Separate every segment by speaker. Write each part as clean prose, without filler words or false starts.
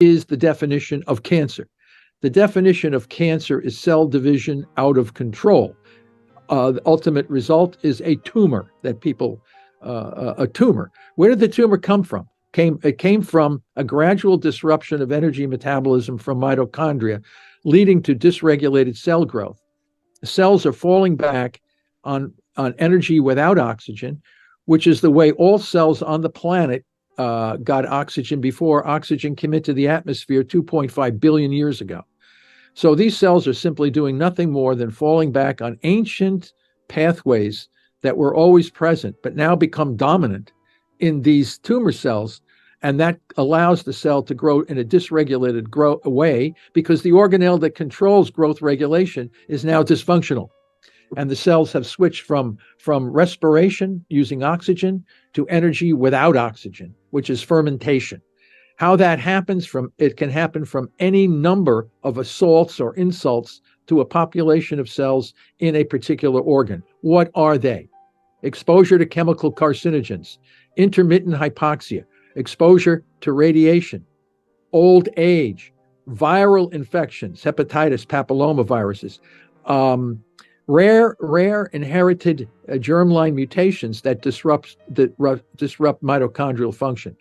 Speaker 1: is the definition of cancer. The definition of cancer is cell division out of control. The ultimate result is a tumor a tumor. Where did the tumor come from? It came from a gradual disruption of energy metabolism from mitochondria, leading to dysregulated cell growth. Cells are falling back on energy without oxygen, which is the way all cells on the planet got oxygen before oxygen came into the atmosphere 2.5 billion years ago. So these cells are simply doing nothing more than falling back on ancient pathways that were always present, but now become dominant in these tumor cells. And that allows the cell to grow in a dysregulated way because the organelle that controls growth regulation is now dysfunctional. And the cells have switched from respiration using oxygen to energy without oxygen, which is fermentation. How that happens it can happen from any number of assaults or insults to a population of cells in a particular organ. What are they? Exposure to chemical carcinogens, intermittent hypoxia, exposure to radiation, old age, viral infections, hepatitis, papillomaviruses, rare inherited germline mutations that disrupt mitochondrial function.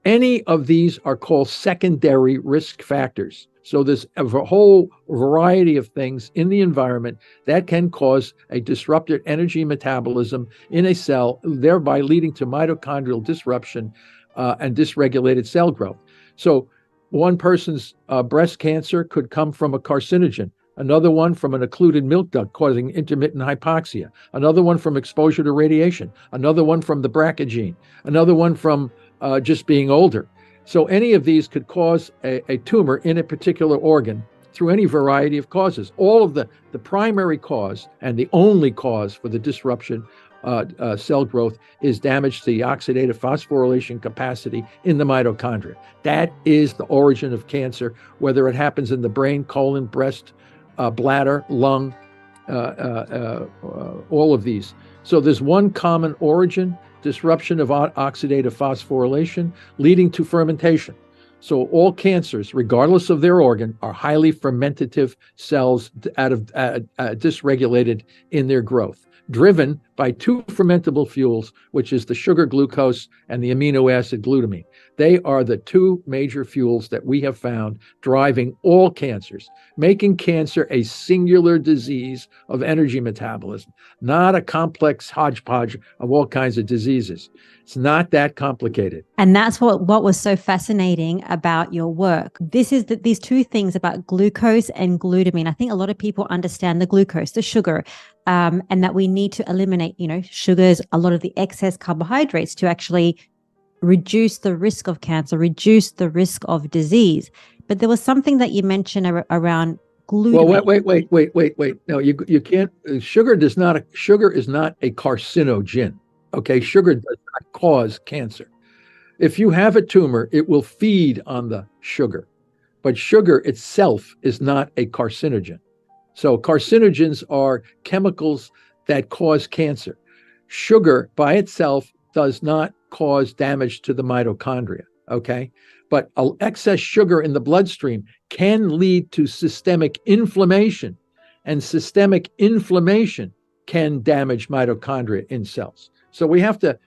Speaker 1: Any of these are called secondary risk factors. So there's a whole variety of things in the environment that can cause a disrupted energy metabolism in a cell, thereby leading to mitochondrial disruption and dysregulated cell growth. So one person's breast cancer could come from a carcinogen, another one from an occluded milk duct causing intermittent hypoxia, another one from exposure to radiation, another one from the BRCA gene, another one from just being older. So any of these could cause a tumor in a particular organ through any variety of causes. All of the primary cause and the only cause for the disruption cell growth is damage to the oxidative phosphorylation capacity in the mitochondria. That is the origin of cancer, whether it happens in the brain, colon, breast, bladder, lung, all of these. So there's one common origin: disruption of oxidative phosphorylation leading to fermentation. So all cancers, regardless of their organ, are highly fermentative cells dysregulated in their growth, driven by two fermentable fuels, which is the sugar glucose and the amino acid glutamine. They are the two major fuels that we have found driving all cancers, making cancer a singular disease of energy metabolism, not a complex hodgepodge of all kinds of diseases. It's not that complicated.
Speaker 2: And that's what was so fascinating about your work. This is these two things about glucose and glutamine. I think a lot of people understand the glucose, the sugar, and that we need to eliminate, sugars, a lot of the excess carbohydrates to actually reduce the risk of cancer, reduce the risk of disease. But there was something that you mentioned around glutamine.
Speaker 1: Well, wait. No, you can't. Sugar is not a carcinogen. Okay, sugar does not cause cancer. If you have a tumor, it will feed on the sugar, but sugar itself is not a carcinogen. So carcinogens are chemicals that cause cancer. Sugar by itself does not cause damage to the mitochondria, okay? But excess sugar in the bloodstream can lead to systemic inflammation, and systemic inflammation can damage mitochondria in cells. So we have to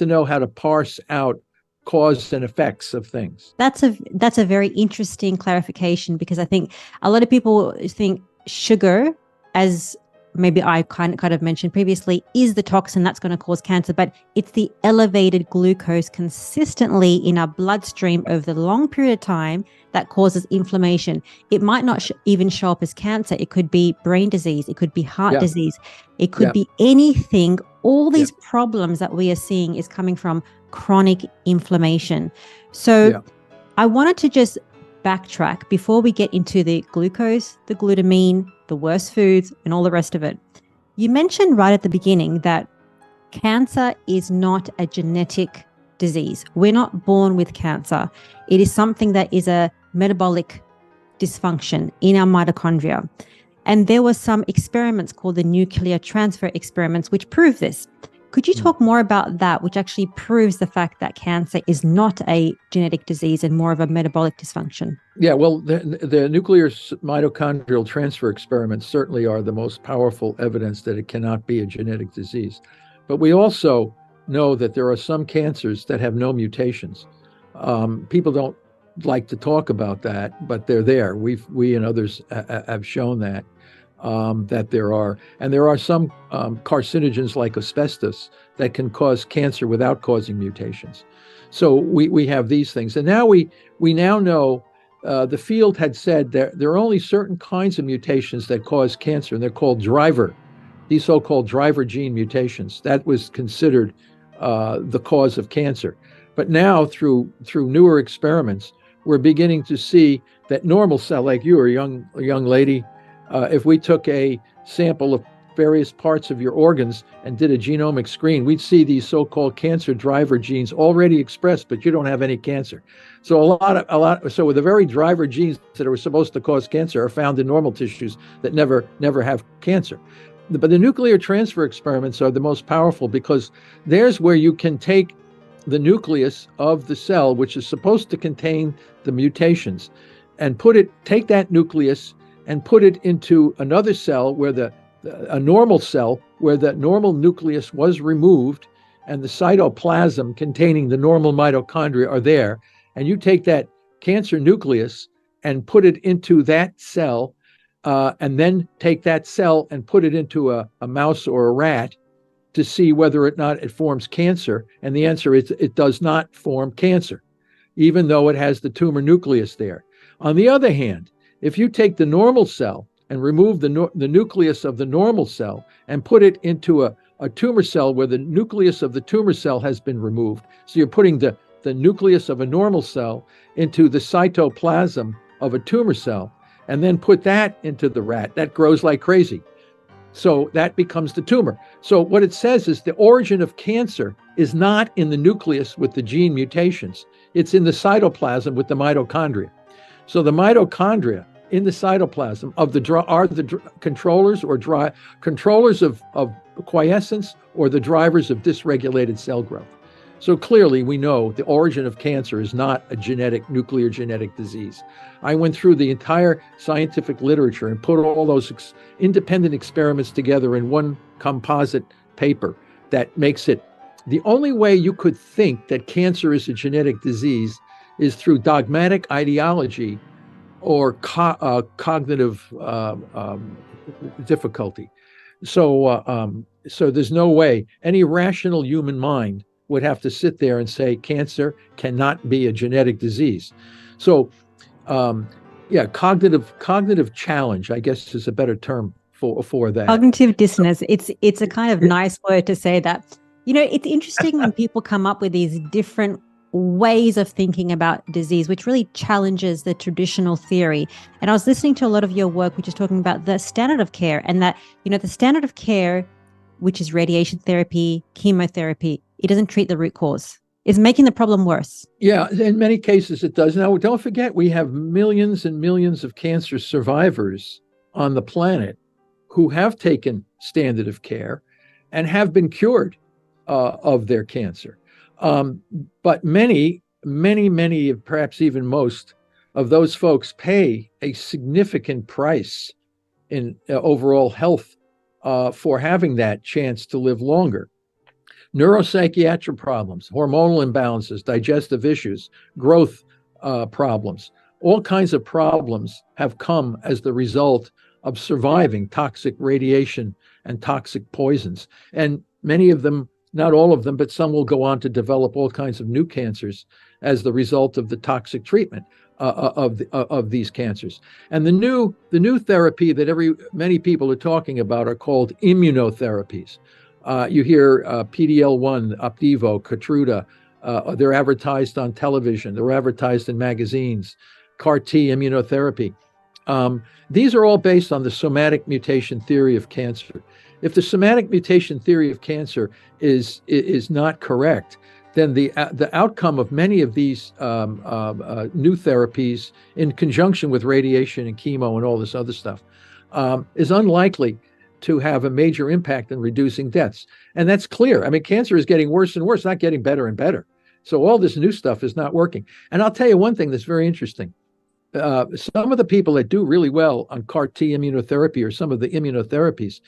Speaker 1: know how to parse out cause and effects of things.
Speaker 2: That's a very interesting clarification, because I think a lot of people think sugar, as maybe I kind of mentioned previously, is the toxin that's going to cause cancer, but it's the elevated glucose consistently in our bloodstream over the long period of time that causes inflammation. It might not even show up as cancer. It could be brain disease. It could be heart disease. It could be anything. All these problems that we are seeing is coming from chronic inflammation. So I wanted to just backtrack before we get into the glucose, the glutamine, the worst foods, and all the rest of it. You mentioned right at the beginning that cancer is not a genetic disease. We're not born with cancer. It is something that is a metabolic dysfunction in our mitochondria. And there were some experiments called the nuclear transfer experiments which prove this. Could you talk more about that, which actually proves the fact that cancer is not a genetic disease and more of a metabolic dysfunction?
Speaker 1: Yeah, well, the nuclear mitochondrial transfer experiments certainly are the most powerful evidence that it cannot be a genetic disease. But we also know that there are some cancers that have no mutations. People don't like to talk about that, but they're there. We and others have shown that that there are, and there are some carcinogens like asbestos that can cause cancer without causing mutations. So we have these things, and now we now know. The field had said there are only certain kinds of mutations that cause cancer, and they're called these so-called driver gene mutations. That was considered the cause of cancer. But now, through newer experiments, we're beginning to see that normal cell, like you, a young lady, if we took a sample of various parts of your organs and did a genomic screen, we'd see these so-called cancer driver genes already expressed, but you don't have any cancer. So so the very driver genes that are supposed to cause cancer are found in normal tissues that never have cancer. But the nuclear transfer experiments are the most powerful because there's where you can take the nucleus of the cell, which is supposed to contain the mutations, and take that nucleus and put it into another cell where a normal cell where the normal nucleus was removed and the cytoplasm containing the normal mitochondria are there. And you take that cancer nucleus and put it into that cell, and then take that cell and put it into a mouse or a rat to see whether or not it forms cancer. And the answer is it does not form cancer, even though it has the tumor nucleus there. On the other hand, if you take the normal cell and remove the nucleus of the normal cell and put it into a tumor cell where the nucleus of the tumor cell has been removed, so you're putting the nucleus of a normal cell into the cytoplasm of a tumor cell, and then put that into the rat, that grows like crazy. So that becomes the tumor. So what it says is the origin of cancer is not in the nucleus with the gene mutations. It's in the cytoplasm with the mitochondria. So the mitochondria in the cytoplasm are the controllers controllers of quiescence, or the drivers of dysregulated cell growth. So clearly we know the origin of cancer is not a nuclear genetic disease. I went through the entire scientific literature and put all those independent experiments together in one composite paper that makes it the only way you could think that cancer is a genetic disease is through dogmatic ideology or cognitive difficulty. So there's no way any rational human mind would have to sit there and say cancer cannot be a genetic disease. So, cognitive challenge, I guess, is a better term for that.
Speaker 2: Cognitive dissonance. It's a kind of nice word to say that. It's interesting when people come up with these different ways of thinking about disease, which really challenges the traditional theory. And I was listening to a lot of your work, which is talking about the standard of care, and that, the standard of care, which is radiation therapy, chemotherapy, it doesn't treat the root cause. It's making the problem worse.
Speaker 1: Yeah, in many cases it does. Now, don't forget, we have millions and millions of cancer survivors on the planet who have taken standard of care and have been cured of their cancer. But many, perhaps even most of those folks pay a significant price in overall health for having that chance to live longer. Neuropsychiatric problems, hormonal imbalances, digestive issues, growth problems, all kinds of problems have come as the result of surviving toxic radiation and toxic poisons. And many of them, not all of them, but some will go on to develop all kinds of new cancers as the result of the toxic treatment of these cancers. And the new therapy that many people are talking about are called immunotherapies. You hear PD-L1, Opdivo, Keytruda. They're advertised on television. They're advertised in magazines. CAR-T immunotherapy. These are all based on the somatic mutation theory of cancer. If the somatic mutation theory of cancer is not correct, then the outcome of many of these new therapies, in conjunction with radiation and chemo and all this other stuff, is unlikely to have a major impact in reducing deaths. And that's clear. I mean, cancer is getting worse and worse, not getting better and better. So all this new stuff is not working. And I'll tell you one thing that's very interesting. Some of the people that do really well on CAR T immunotherapy or some of the immunotherapies,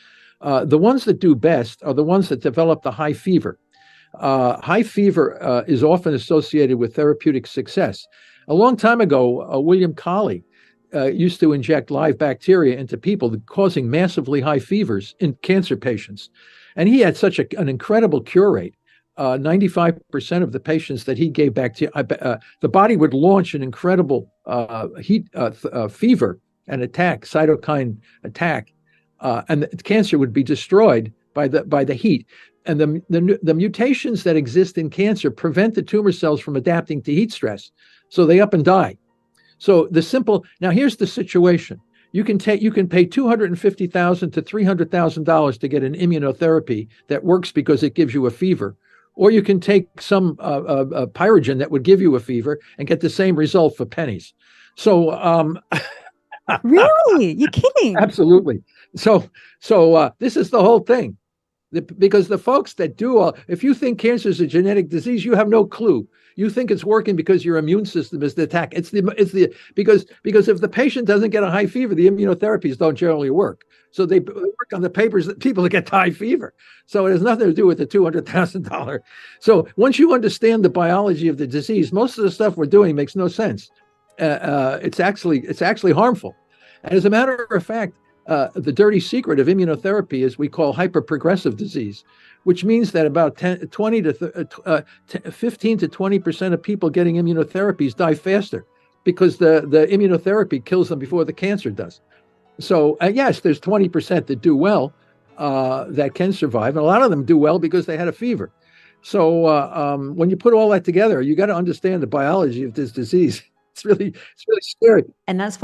Speaker 1: the ones that do best are the ones that develop the high fever. High fever is often associated with therapeutic success. A long time ago, William Coley used to inject live bacteria into people, causing massively high fevers in cancer patients. And he had such an incredible cure rate. 95% of the patients that he gave bacteria, the body would launch an incredible fever and attack, cytokine attack, and the cancer would be destroyed by the heat. And the mutations that exist in cancer prevent the tumor cells from adapting to heat stress, so they up and die. So now here's the situation. You can pay $250,000 to $300,000 to get an immunotherapy that works because it gives you a fever. Or you can take some pyrogen that would give you a fever and get the same result for pennies. So
Speaker 2: Really? You're kidding?
Speaker 1: absolutely. So this is the whole thing. Because the folks that if you think cancer is a genetic disease, you have no clue. You think it's working because your immune system is the attack. Because if the patient doesn't get a high fever, the immunotherapies don't generally work. So they work on the papers that people that get high fever. So it has nothing to do with the $200,000. So once you understand the biology of the disease, most of the stuff we're doing makes no sense. It's actually harmful. And as a matter of fact, the dirty secret of immunotherapy is we call hyperprogressive disease, which means that about 15 to 20% of people getting immunotherapies die faster because the immunotherapy kills them before the cancer does. So yes, there's 20% that do well, that can survive, and a lot of them do well because they had a fever. So when you put all that together, you got to understand the biology of this disease. It's really scary.
Speaker 2: And that's why